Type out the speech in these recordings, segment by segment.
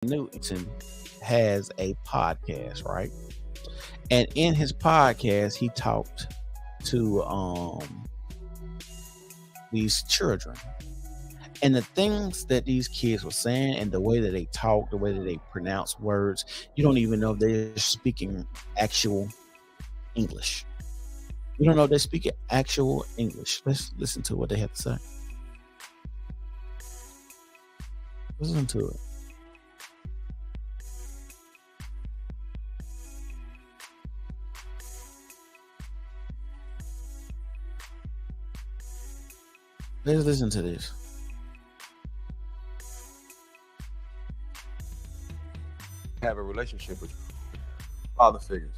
Newton has a podcast, right? And in his podcast, he talked to these children. And the things that these kids were saying and the way that they talk, the way that they pronounce words, you don't even know if they're speaking actual English. You don't know if they're speaking actual English. Let's listen to what they have to say. Listen to it. Let's listen to this. Have a relationship with father figures.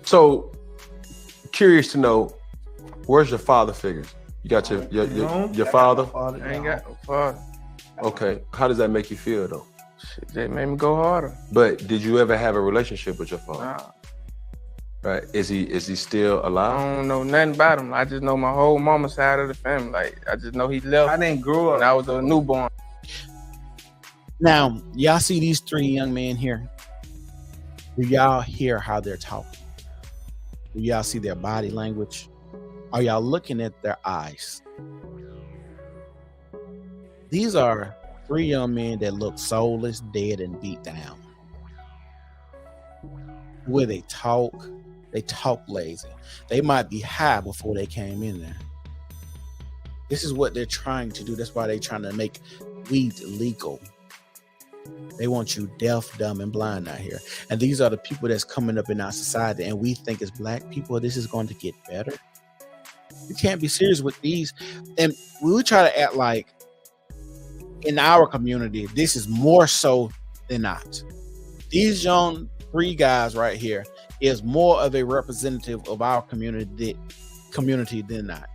So, curious to know, where's your father figures? You got your father? I ain't got no father. Okay. How does that make you feel though? Shit, that made me go harder. But did you ever have a relationship with your father? Nah, Right. Is he still I alive? don't know nothing about him. I just know my whole mama side of the family. Like, I just know he left I didn't grow up. when I was a newborn. Now, y'all see these three young men here? Do y'all hear how they're talking? Do y'all see their body language? Are y'all looking at their eyes? These are three young men that look soulless, dead, and beat down. Where they talk lazy. They might be high before they came in there. This is what they're trying to do. That's why they're trying to make weed legal. They want you deaf, dumb, and blind out here. And these are the people that's coming up in our society. And we think as black people, this is going to get better. You can't be serious with these. And we try to act like in our community, this is more so than not. These young three guys right here is more of a representative of our community than not.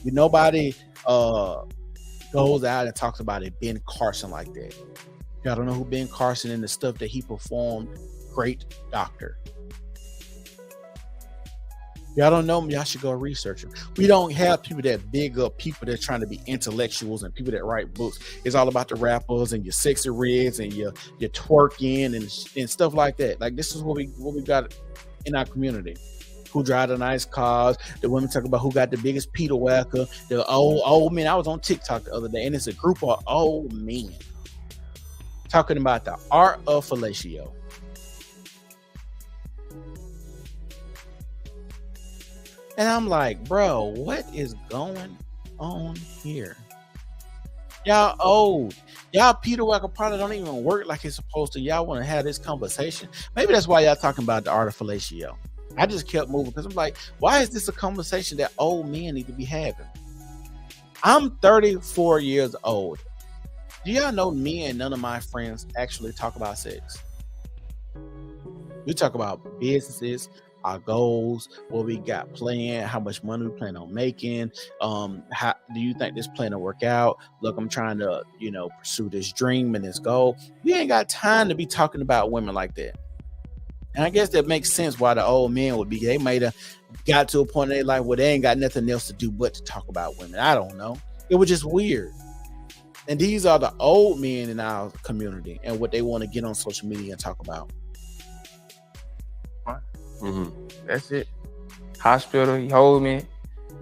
Nobody goes out and talks about it, Ben Carson, like that. Y'all don't know who Ben Carson and the stuff that he performed. Great doctor. Y'all don't know him. Y'all should go research him. We don't have people that big up people that trying to be intellectuals and people that write books. It's all about the rappers and your sexy reds and your twerking and stuff like that. Like, this is what we got in our community. Who drive the nice cars? The women talk about who got the biggest Peter whacker. The old men. I was on TikTok the other day, and it's a group of old men talking about the art of fellatio. And I'm like, bro, what is going on here? Y'all old. Y'all Peter Wacker probably don't even work like it's supposed to. Y'all want to have this conversation. Maybe that's why y'all talking about the art of fellatio. I just kept moving because I'm like, why is this a conversation that old men need to be having? I'm 34 years old. Do y'all know me and none of my friends actually talk about sex? We talk about businesses, our goals, what we got planned, how much money we plan on making. How do you think this plan will work out? Look, I'm trying to, pursue this dream and this goal. We ain't got time to be talking about women like that. And I guess that makes sense why the old men would be. They might have got to a point in their life where they ain't got nothing else to do but to talk about women. I don't know. It was just weird. And these are the old men in our community and what they want to get on social media and talk about. Mm-hmm. That's it. Hospital, he hold me.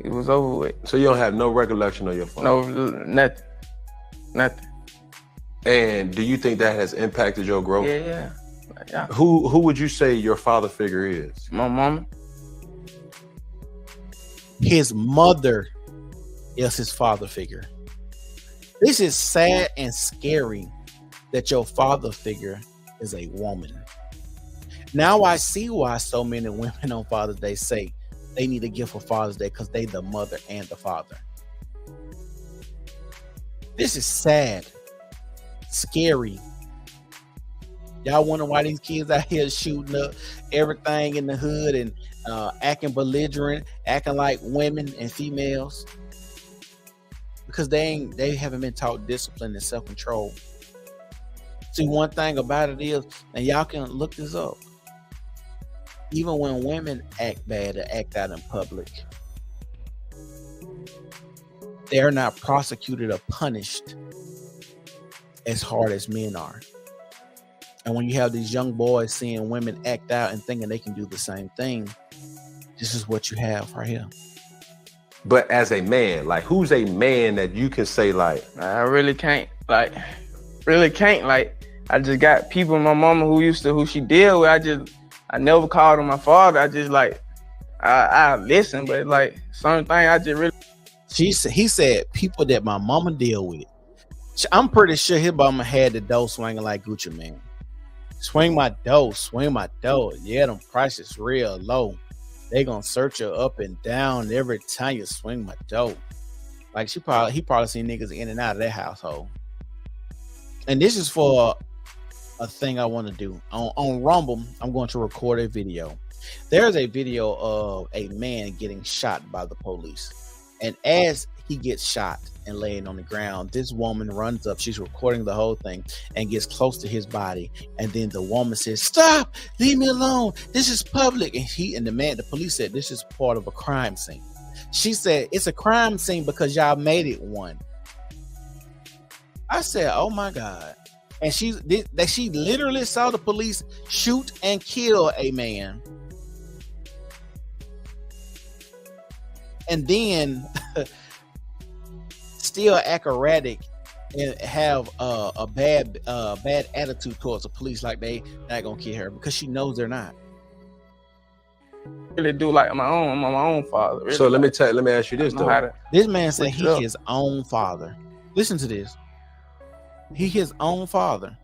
It was over with. So you don't have no recollection of your father? No, nothing. And do you think that has impacted your growth? Yeah. Who would you say your father figure is? My mama. His mother is his father figure. This is sad and scary that your father figure is a woman. Now I see why so many women on Father's Day say they need a gift for Father's Day because they the mother and the father. This is sad, scary. Y'all wonder why these kids out here shooting up everything in the hood and acting belligerent, acting like women and females? Because they haven't been taught discipline and self-control. See, one thing about it is, and y'all can look this up, even when women act bad or act out in public, they're not prosecuted or punished as hard as men are. And when you have these young boys seeing women act out and thinking they can do the same thing, this is what you have right here. But as a man, like, who's a man that you can say, like, I really can't. Like, I just got people in my mama who she deal with. I never called on my father. I just like, I listen, but like certain things I just really. He said people that my mama deal with. I'm pretty sure his mama had the dough swinging like Gucci Mane. Swing my dough. Yeah, them prices real low. They gonna search her up and down every time you swing my dough. Like he probably seen niggas in and out of their household. And this is for a thing I want to do on Rumble. I'm going to record a video. There's a video of a man getting shot by the police, and as he gets shot and laying on the ground, this woman runs up. She's recording the whole thing and gets close to his body, and then the woman says, "Stop! Leave me alone. This is public." And the police said, "This is part of a crime scene." She said, "It's a crime scene because y'all made it one." I said, "Oh my God." And she literally saw the police shoot and kill a man. And then still act erratic and have a bad attitude towards the police, like they not gonna kill her because she knows they're not. Really do like my own father. Really. So let me ask you this though. This man said he his own father. Listen to this. He his own father.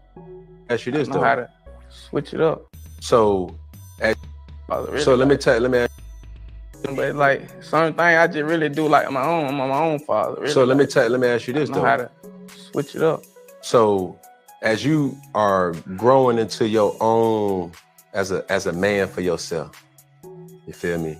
Ask you this though. How to switch it up. So, really so let me ask. But like certain things I just really do like my own father. Really. So let me ask you this though. How to switch it up. So as you are growing into your own as a man for yourself, you feel me?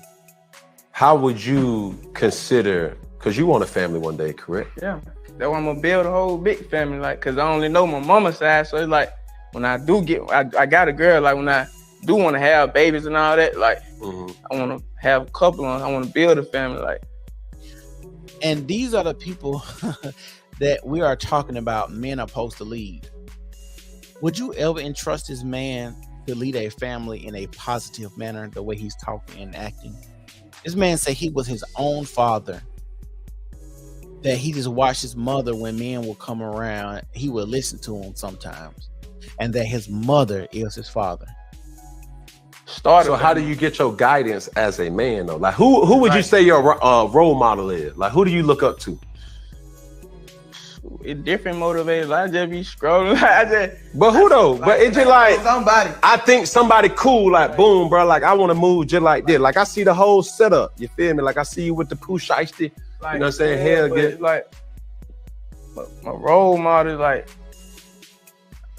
How would you consider, because you want a family one day, correct? Yeah. That's why I'm gonna build a whole big family, like, cause I only know my mama's side. So it's like when I do I got a girl, like when I do want to have babies and all that, like I want to have a couple on. I want to build a family, like. And these are the people that we are talking about. Men are supposed to lead. Would you ever entrust this man to lead a family in a positive manner, the way he's talking and acting? This man said he was his own father. That he just watched his mother when men would come around, he would listen to him sometimes, and that his mother is his father. So how do you get your guidance as a man though? Like who would you say your role model is? Like who do you look up to? It's different motivators. I just be scrolling. But who though? But it's just like somebody. I think somebody cool, like boom, bro. Like I want to move just like this. Like I see the whole setup. You feel me? Like I see you with the poo shiesty. Like, you know what I'm saying? Hell, get like my role model, like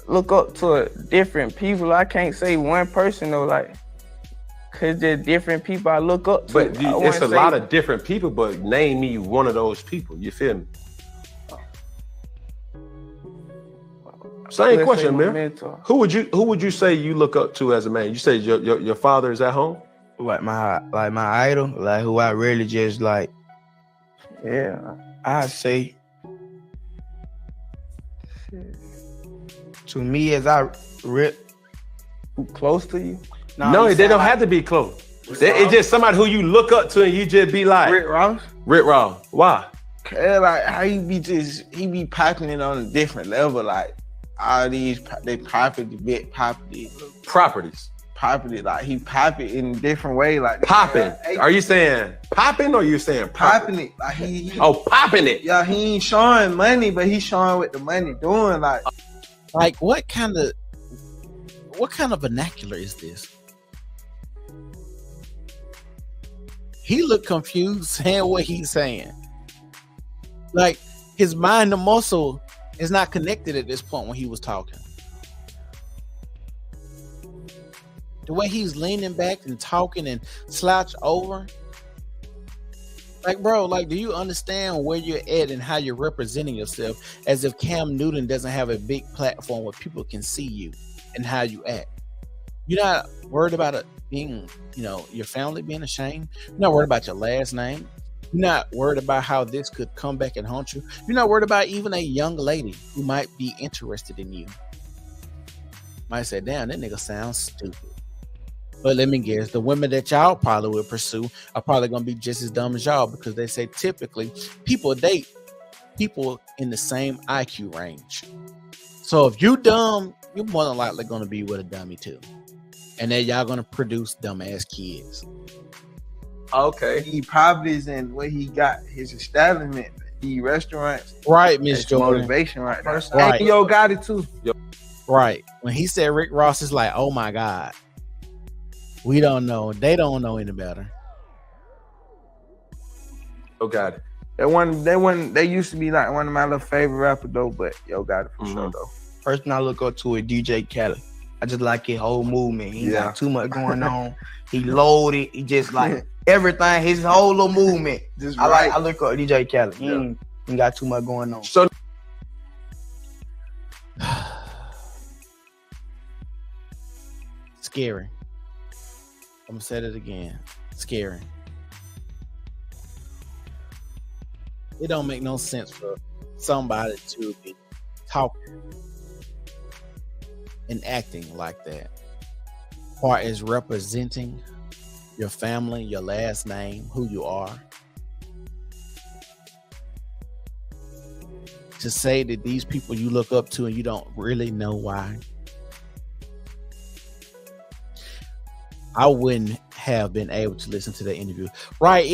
look up to different people. I can't say one person though, like, cause there's different people I look up to. But it's a lot of different people. But name me one of those people. You feel me? Same question, man. Who would you say you look up to as a man? You say your father is at home? Like my idol, like who I really just like. Yeah, I say to me as I rip close to you. No, they don't have to be close. It's just somebody who you look up to and you just be like Rick Ross. Rick Ross. Why? Cause like how he be popping it on a different level. Like all these they property, big properties. Like he pop it in a different way. Like popping. Are you saying popping or you saying popping it? Like he popping it. Yeah, he ain't showing money, but he's showing what the money doing. Like what kind of vernacular is this? He looked confused saying what he's saying. Like his mind, the muscle is not connected at this point when he was talking. The way he's leaning back and talking and slouch over. Like, bro, like, do you understand where you're at and how you're representing yourself as if Cam Newton doesn't have a big platform where people can see you and how you act? You're not worried about it being, your family being ashamed. You're not worried about your last name. You're not worried about how this could come back and haunt you. You're not worried about even a young lady who might be interested in you. Might say, damn, that nigga sounds stupid. But let me guess, the women that y'all probably will pursue are probably gonna be just as dumb as y'all, because they say typically people date people in the same IQ range. So if you dumb, you're more than likely gonna be with a dummy too. And then y'all gonna produce dumbass kids. Okay. He probably is in where he got his establishment, the restaurants. Right, Miss Jordan. Motivation right now. Right. Hey, yo, got it too. Yo. Right. When he said Rick Ross, is like, oh my God. We don't know. They don't know any better. Yo got it. They used to be like one of my little favorite rappers though, but Yo got it for sure though. Person I look up to is DJ Khaled. I just like his whole movement. He got too much going on. He loaded. He just like everything. His whole little movement. I look up DJ Khaled. He ain't got too much going on. So scary. I'm gonna say it again. Scary. It don't make no sense for somebody to be talking and acting like that. Far as representing your family, your last name, who you are. To say that these people you look up to and you don't really know why. I wouldn't have been able to listen to that interview. Right?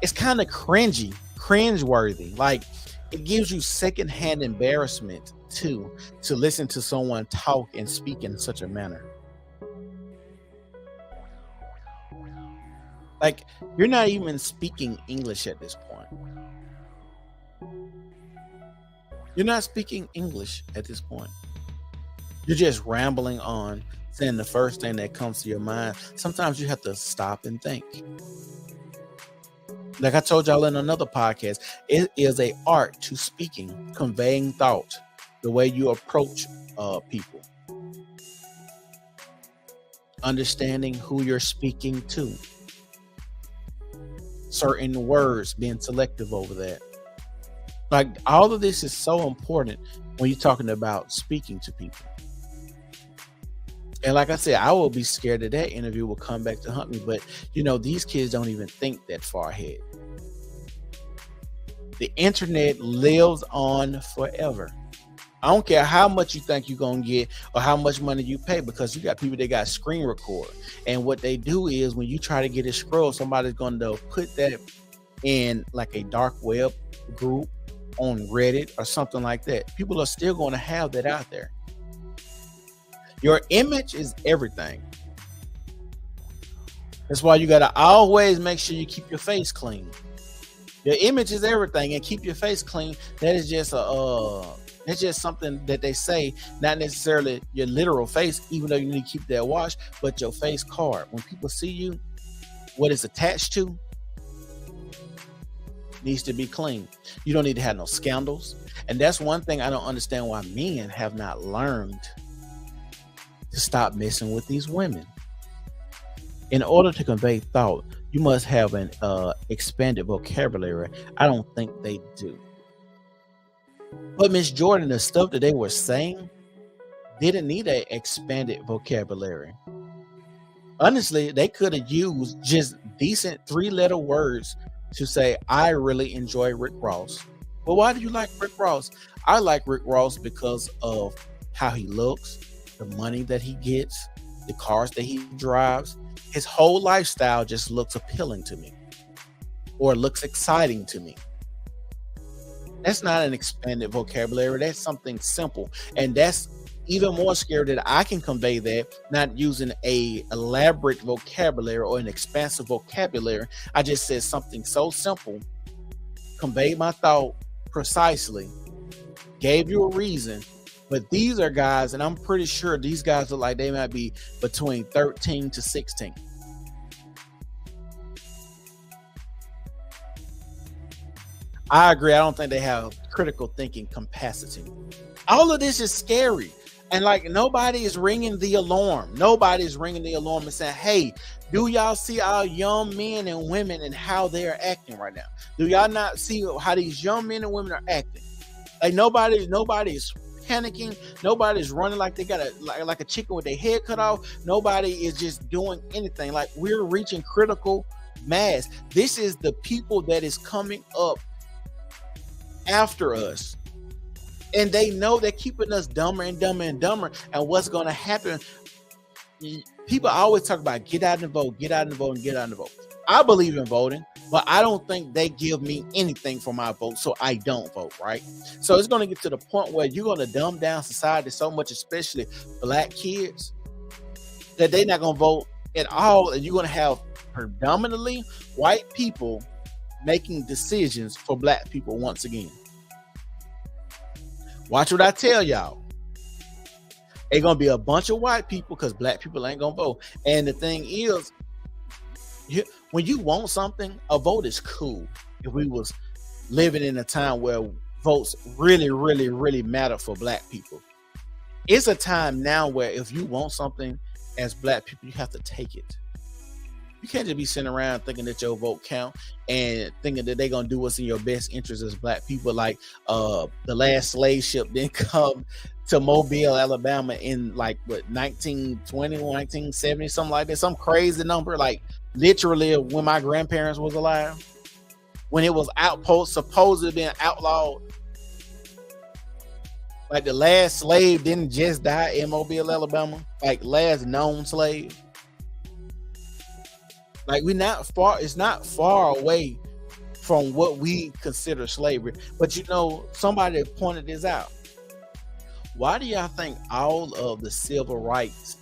It's kind of cringeworthy. Like, it gives you secondhand embarrassment too to listen to someone talk and speak in such a manner. Like, you're not even speaking English at this point. You're not speaking English at this point. You're just rambling on, saying the first thing that comes to your mind. Sometimes you have to stop and think. Like I told y'all in another podcast, it is an art to speaking, conveying thought, the way you approach people, understanding who you're speaking to, certain words, being selective over that. Like, all of this is so important when you're talking about speaking to people. And like I said, I will be scared that interview will come back to hunt me. But, you know, these kids don't even think that far ahead. The internet lives on forever. I don't care how much you think you're going to get or how much money you pay, because you got people that got screen record. And what they do is when you try to get a scroll, somebody's going to put that in like a dark web group on Reddit or something like that. People are still going to have that out there. Your image is everything. That's why you got to always make sure you keep your face clean. Your image is everything, and keep your face clean. That is just it's just something that they say, not necessarily your literal face, even though you need to keep that washed, but your face card. When people see you, what it's attached to needs to be clean. You don't need to have no scandals. And that's one thing I don't understand why men have not learned to stop messing with these women. In order to convey thought, you must have an expanded vocabulary. I don't think they do. But Miss Jordan, the stuff that they were saying didn't need an expanded vocabulary. Honestly, they could have used just decent 3-letter words to say, I really enjoy Rick Ross. But why do you like Rick Ross? I like Rick Ross because of how he looks, the money that he gets, the cars that he drives. His whole lifestyle just looks appealing to me, or looks exciting to me. That's not an expanded vocabulary. That's something simple. And that's even more scary that I can convey that not using a elaborate vocabulary or an expansive vocabulary. I just said something so simple, conveyed my thought precisely, gave you a reason. But these are guys, and I'm pretty sure these guys look like they might be between 13 to 16. I agree. I don't think they have critical thinking capacity. All of this is scary. And like, nobody is ringing the alarm. Nobody is ringing the alarm and saying, hey, do y'all see our young men and women and how they are acting right now? Do y'all not see how these young men and women are acting? Like, nobody is panicking. Nobody's running like they got like a chicken with their head cut off. Nobody is just doing anything. Like, we're reaching critical mass. This is the people that is coming up after us. And they know they're keeping us dumber and dumber and dumber. And what's going to happen? People always talk about get out and vote, get out and vote, and get out and vote. I believe in voting, but I don't think they give me anything for my vote, so I don't vote, right? So it's going to get to the point where you're going to dumb down society so much, especially black kids, that they're not going to vote at all, and you're going to have predominantly white people making decisions for black people once again. Watch what I tell y'all. It's going to be a bunch of white people because black people ain't going to vote. And the thing is, when you want something, a vote is cool. If we was living in a time where votes really, really, really matter for black people, it's a time now where if you want something as black people, you have to take it. You can't just be sitting around thinking that your vote count and thinking that they're gonna do what's in your best interest as black people. Like the last slave ship didn't come to Mobile, Alabama in like what 1920, 1970, something like that, some crazy number. Like literally when my grandparents was alive, when it was supposedly being outlawed. Like the last slave didn't just die in Mobile, Alabama, like last known slave. Like it's not far away from what we consider slavery. But you know, somebody pointed this out. Why do y'all think all of the civil rights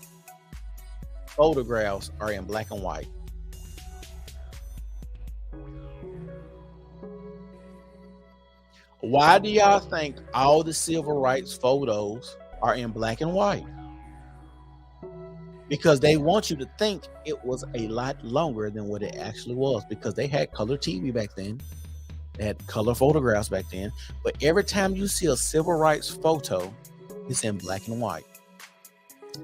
photographs are in black and white? Why do y'all think all the civil rights photos are in black and white? Because they want you to think it was a lot longer than what it actually was, because they had color TV back then. They had color photographs back then. But every time you see a civil rights photo, it's in black and white.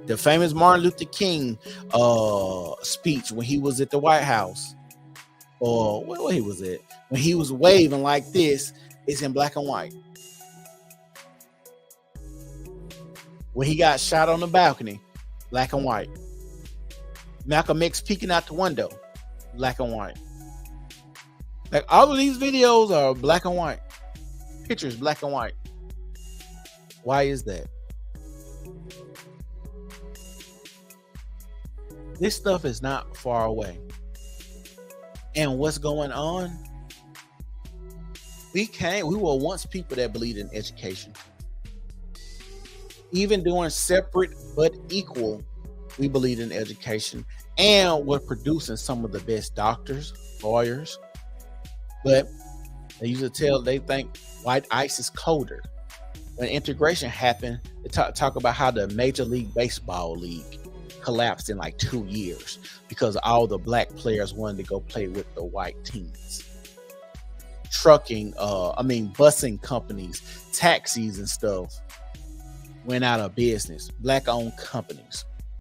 The famous Martin Luther King speech when he was at the White House, or where he was at, when he was waving like this, it's in black and white. When he got shot on the balcony, black and white. Malcolm X peeking out the window, black and white. Like all of these videos are black and white. Pictures, black and white. Why is that? This stuff is not far away. And what's going on? We were once people that believed in education. Even doing separate but equal, we believed in education, and we're producing some of the best doctors, lawyers. But they think white ice is colder. When integration happened, they talk about how the Major League Baseball league collapsed in like 2 years because all the black players wanted to go play with the white teams. Busing companies, taxis and stuff went out of business. Black-owned companies.